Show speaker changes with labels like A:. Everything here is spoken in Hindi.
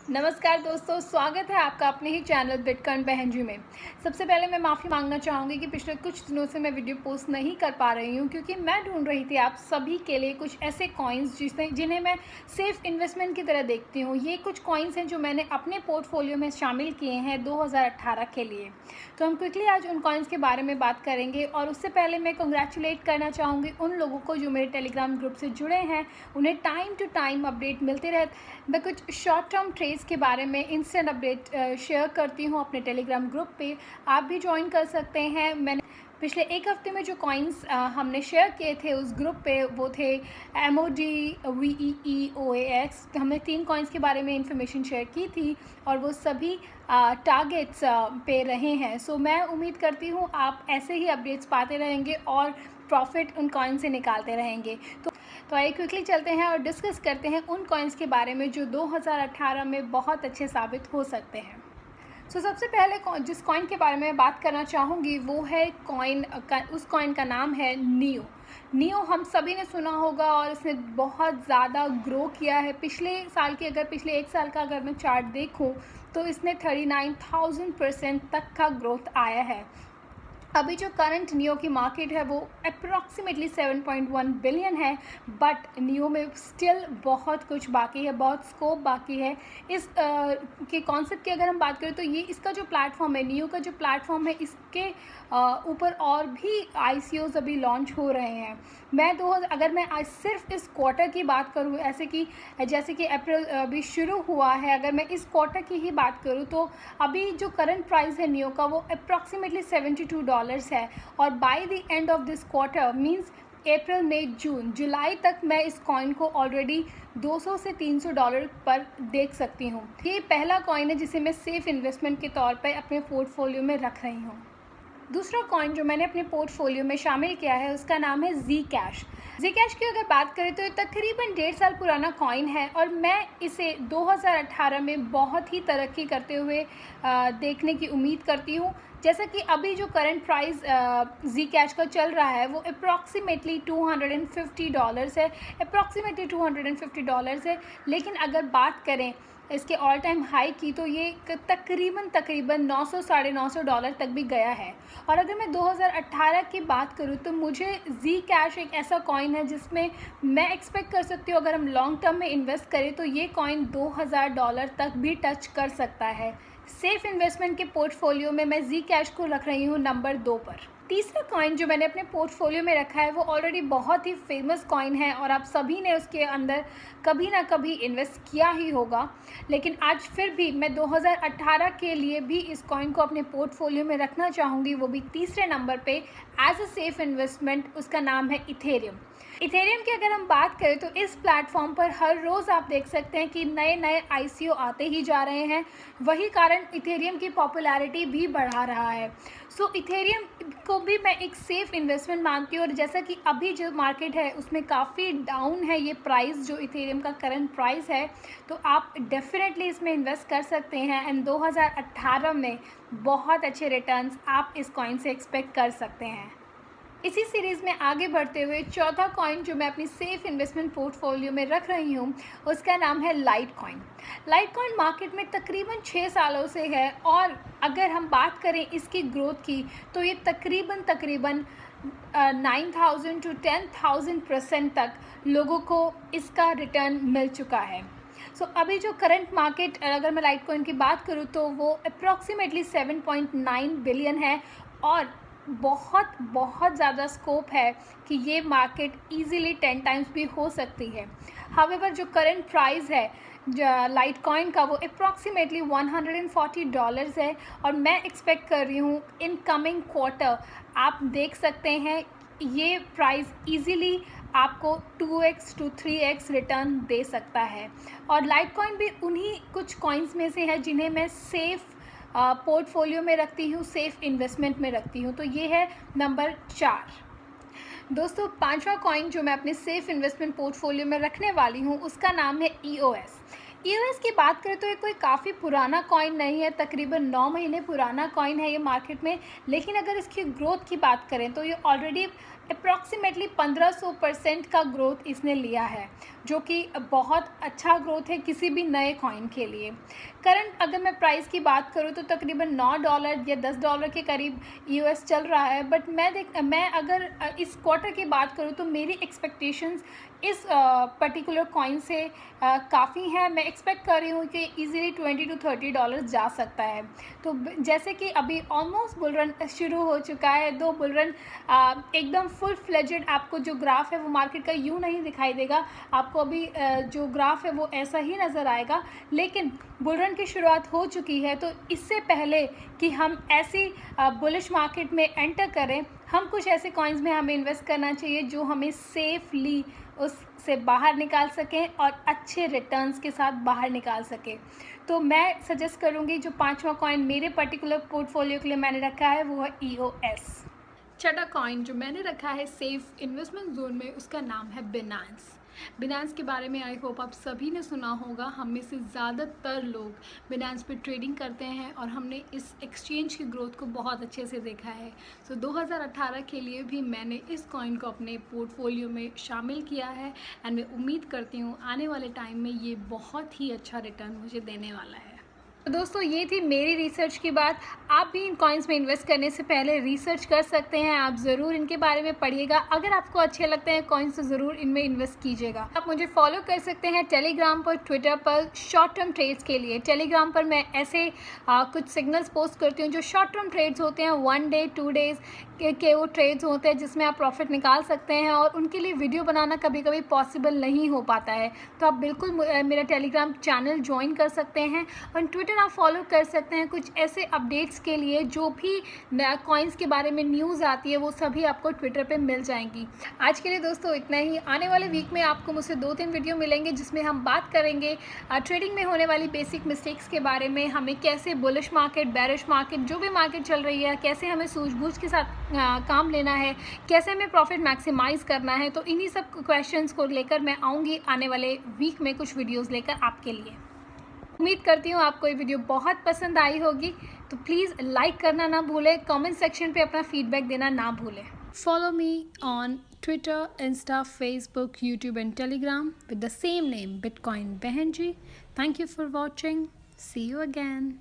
A: नमस्कार दोस्तों, स्वागत है आपका अपने ही चैनल बिटकॉइन बहन जी में। सबसे पहले मैं माफ़ी मांगना चाहूँगी कि पिछले कुछ दिनों से मैं वीडियो पोस्ट नहीं कर पा रही हूँ, क्योंकि मैं ढूंढ रही थी आप सभी के लिए कुछ ऐसे कॉइन्स जिन्हें मैं सेफ़ इन्वेस्टमेंट की तरह देखती हूँ। ये कुछ कॉइन्स हैं जो मैंने अपने पोर्टफोलियो में शामिल किए हैं 2018 के लिए। तो हम क्विकली आज उन कॉइन्स के बारे में बात करेंगे, और उससे पहले मैं कंग्रेचुलेट करना चाहूँगी उन लोगों को जो मेरे टेलीग्राम ग्रुप से जुड़े हैं। उन्हें टाइम टू टाइम अपडेट मिलते रहते। मैं कुछ शॉर्ट टर्म ट्रेड्स के बारे में इंस्टेंट अपडेट शेयर करती हूँ अपने टेलीग्राम ग्रुप पे। आप भी ज्वाइन कर सकते हैं। मैंने पिछले एक हफ्ते में जो कॉइन्स हमने शेयर किए थे उस ग्रुप पे, वो थे MOD, VEEOAX। हमने 3 कॉइन्स के बारे में इंफॉर्मेशन शेयर की थी, और वो सभी टारगेट्स पे रहे हैं। सो मैं उम्मीद करती हूँ आप ऐसे ही अपडेट्स पाते रहेंगे और प्रॉफिट उन कॉइन से निकालते रहेंगे। तो आइए क्विकली चलते हैं और डिस्कस करते हैं उन कॉइन्स के बारे में जो 2018 में बहुत अच्छे साबित हो सकते हैं। सबसे पहले जिस कॉइन के बारे में बात करना चाहूँगी वो है उस कॉइन का नाम है नियो। नियो हम सभी ने सुना होगा, और इसने बहुत ज़्यादा ग्रो किया है। पिछले एक साल का अगर मैं चार्ट देखूं तो इसने 39,000% तक का ग्रोथ आया है। अभी जो करंट नियो की मार्केट है वो अप्रॉक्सीमेटली 7.1 बिलियन है, बट नियो में स्टिल बहुत कुछ बाकी है, बहुत स्कोप बाकी है। इस के कॉन्सेप्ट की अगर हम बात करें तो ये इसका जो प्लेटफॉर्म है, नियो का जो प्लेटफॉर्म है, इसके ऊपर और भी ICOs अभी लॉन्च हो रहे हैं। अगर मैं आज सिर्फ इस क्वार्टर की बात करूँ, जैसे कि अप्रैल अभी शुरू हुआ है, अगर मैं इस क्वार्टर की ही बात करूँ तो अभी जो करंट प्राइस है नियो का वो अप्रॉक्सीमेटली $72 है। और by the end of this quarter means अप्रैल, मई, जून, जुलाई तक मैं इस कॉइन को ऑलरेडी $200 से $300 पर देख सकती हूँ। ये पहला कॉइन है जिसे मैं सेफ इन्वेस्टमेंट के तौर पर अपने पोर्टफोलियो में रख रही हूँ। दूसरा कॉइन जो मैंने अपने पोर्टफोलियो में शामिल किया है उसका नाम है Zcash। Zcash की अगर बात करें तो ये तकरीबन 1.5 साल पुराना कॉइन है, और मैं इसे 2018 में बहुत ही तरक्की करते हुए देखने की उम्मीद करती हूँ। जैसा कि अभी जो करंट प्राइस Zcash का चल रहा है वो अप्रॉक्सीमेटली $250 है। लेकिन अगर बात करें इसके ऑल टाइम हाई की तो ये तकरीबन 900 $950 तक भी गया है। और अगर मैं 2018 की बात करूँ तो मुझे Zcash एक ऐसा कॉइन है जिसमें मैं एक्सपेक्ट कर सकती हूँ अगर हम लॉन्ग टर्म में इन्वेस्ट करें तो ये कॉइन $2000 तक भी टच कर सकता है। सेफ इन्वेस्टमेंट के पोर्टफोलियो में मैं Zcash को रख रही हूँ नंबर 2 पर। तीसरा कॉइन जो मैंने अपने पोर्टफोलियो में रखा है वो ऑलरेडी बहुत ही फेमस कॉइन है, और आप सभी ने उसके अंदर कभी ना कभी इन्वेस्ट किया ही होगा। लेकिन आज फिर भी मैं 2018 के लिए भी इस कॉइन को अपने पोर्टफोलियो में रखना चाहूँगी, वो भी तीसरे नंबर पे एज अ सेफ इन्वेस्टमेंट। उसका नाम है इथेरियम। इथेरियम की अगर हम बात करें तो इस प्लेटफॉर्म पर हर रोज़ आप देख सकते हैं कि नए नए ICO आते ही जा रहे हैं। वही कारण इथेरियम की पॉपुलैरिटी भी बढ़ा रहा है। इथेरियम को भी मैं एक सेफ़ इन्वेस्टमेंट मानती हूँ, और जैसा कि अभी जो मार्केट है उसमें काफ़ी डाउन है ये प्राइस, जो इथेरियम का करंट प्राइस है, तो आप डेफिनेटली इसमें इन्वेस्ट कर सकते हैं। एंड 2018 में बहुत अच्छे रिटर्न्स आप इस कॉइन से एक्सपेक्ट कर सकते हैं। इसी सीरीज़ में आगे बढ़ते हुए चौथा कॉइन जो मैं अपनी सेफ इन्वेस्टमेंट पोर्टफोलियो में रख रही हूँ उसका नाम है light coin. Light coin market में तकरीबन 6 सालों से है, और अगर हम बात करें इसकी ग्रोथ की तो ये तकरीबन 9,000 to 10,000% तक लोगों को इसका रिटर्न मिल चुका है। अभी जो करंट मार्केट अगर मैं लाइट कॉइन की बात करूँ तो वो अप्रॉक्सीमेटली 7.9 बिलियन है, और बहुत ज़्यादा स्कोप है कि ये मार्केट ईज़िली 10 टाइम्स भी हो सकती है। हावेवर जो करंट प्राइस है लाइट कॉइन का वो अप्रॉक्सीमेटली $140 है, और मैं एक्सपेक्ट कर रही हूँ इन कमिंग क्वार्टर आप देख सकते हैं ये प्राइस ईज़िली आपको 2x to 3x रिटर्न दे सकता है। और लाइट कॉइन भी उन्हीं कुछ कॉइन्स में से है जिन्हें मैं सेफ़ पोर्टफोलियो में रखती हूँ, सेफ़ इन्वेस्टमेंट में रखती हूँ। तो ये है नंबर 4। दोस्तों, पांचवा कॉइन जो मैं अपने सेफ इन्वेस्टमेंट पोर्टफोलियो में रखने वाली हूँ उसका नाम है EOS। EOS की बात करें तो ये कोई काफ़ी पुराना कॉइन नहीं है, तकरीबन 9 महीने पुराना कॉइन है ये मार्केट में। लेकिन अगर इसकी ग्रोथ की बात करें तो ये ऑलरेडी अप्रॉक्सीमेटली 1500% का ग्रोथ इसने लिया है, जो कि बहुत अच्छा ग्रोथ है किसी भी नए कॉइन के लिए। करंट अगर मैं प्राइस की बात करूँ तो तकरीबन $9 या $10 के करीब यूएस चल रहा है। बट मैं अगर इस क्वार्टर की बात करूँ तो मेरी एक्सपेक्टेशंस इस पर्टिकुलर कॉइन से काफ़ी हैं। मैं एक्सपेक्ट कर रही हूँ कि इजीली $20 to $30 जा सकता है। तो जैसे कि अभी ऑलमोस्ट बुल रन शुरू हो चुका है, दो बुल रन एकदम फुल फ्लेजेड आपको जो ग्राफ है वो मार्केट का यूँ नहीं दिखाई देगा, आपको अभी जो ग्राफ है वो ऐसा ही नज़र आएगा। लेकिन बुल रन की शुरुआत हो चुकी है, तो इससे पहले कि हम ऐसी बुलिश मार्केट में एंटर करें, हम कुछ ऐसे कॉइन्स में हमें इन्वेस्ट करना चाहिए जो हमें सेफली उससे बाहर निकाल सकें और अच्छे रिटर्न्स के साथ बाहर निकाल सकें। तो मैं सजेस्ट करूँगी जो पांचवा कॉइन मेरे पर्टिकुलर पोर्टफोलियो के लिए मैंने रखा है वो है EOS। छठा कॉइन जो मैंने रखा है सेफ इन्वेस्टमेंट जोन में, उसका नाम है बिनांस। बिनांस के बारे में आई होप आप सभी ने सुना होगा। हम में से ज़्यादातर लोग बिनांस पे ट्रेडिंग करते हैं और हमने इस एक्सचेंज की ग्रोथ को बहुत अच्छे से देखा है। सो 2018 के लिए भी मैंने इस कॉइन को अपने पोर्टफोलियो में शामिल किया है एंड मैं उम्मीद करती हूँ आने वाले टाइम में ये बहुत ही अच्छा रिटर्न मुझे देने वाला है। तो दोस्तों ये थी मेरी रिसर्च की बात। आप भी इन कॉइन्स में इन्वेस्ट करने से पहले रिसर्च कर सकते हैं, आप ज़रूर इनके बारे में पढ़िएगा। अगर आपको अच्छे लगते हैं कॉइन्स तो ज़रूर इनमें इन्वेस्ट कीजिएगा। आप मुझे फॉलो कर सकते हैं टेलीग्राम पर, ट्विटर पर शॉर्ट टर्म ट्रेड्स के लिए। टेलीग्राम पर मैं ऐसे कुछ सिग्नल्स पोस्ट करती हूँ जो शॉर्ट टर्म ट्रेड्स होते हैं, 1 day 2 days के वो ट्रेड्स होते हैं जिसमें आप प्रॉफिट निकाल सकते हैं और उनके लिए वीडियो बनाना कभी कभी पॉसिबल नहीं हो पाता है। तो आप बिल्कुल मेरा टेलीग्राम चैनल ज्वाइन कर सकते हैं और ट्विटर आप फॉलो कर सकते हैं कुछ ऐसे अपडेट्स के लिए। जो भी नया कॉइन्स के बारे में न्यूज़ आती है वो सभी आपको ट्विटर पे मिल जाएंगी। आज के लिए दोस्तों इतना ही। आने वाले वीक में आपको मुझसे 2-3 वीडियो मिलेंगे जिसमें हम बात करेंगे ट्रेडिंग में होने वाली बेसिक मिस्टेक्स के बारे में, हमें कैसे बुलिश मार्केट, बेरिश मार्केट, जो भी मार्केट चल रही है कैसे हमें सूझबूझ के साथ काम लेना है, कैसे हमें प्रॉफिट मैक्सिमाइज़ करना है। तो इन्हीं सब क्वेश्चंस को लेकर मैं आऊँगी आने वाले वीक में कुछ वीडियोस लेकर आपके लिए। उम्मीद करती हूँ आपको ये वीडियो बहुत पसंद आई होगी। तो प्लीज़ लाइक करना ना भूलें, कमेंट सेक्शन पे अपना फीडबैक देना ना भूलें। Follow me on Twitter, Insta, Facebook, YouTube and Telegram with the same name, Bitcoin Behenji. Thank you for watching. See you again.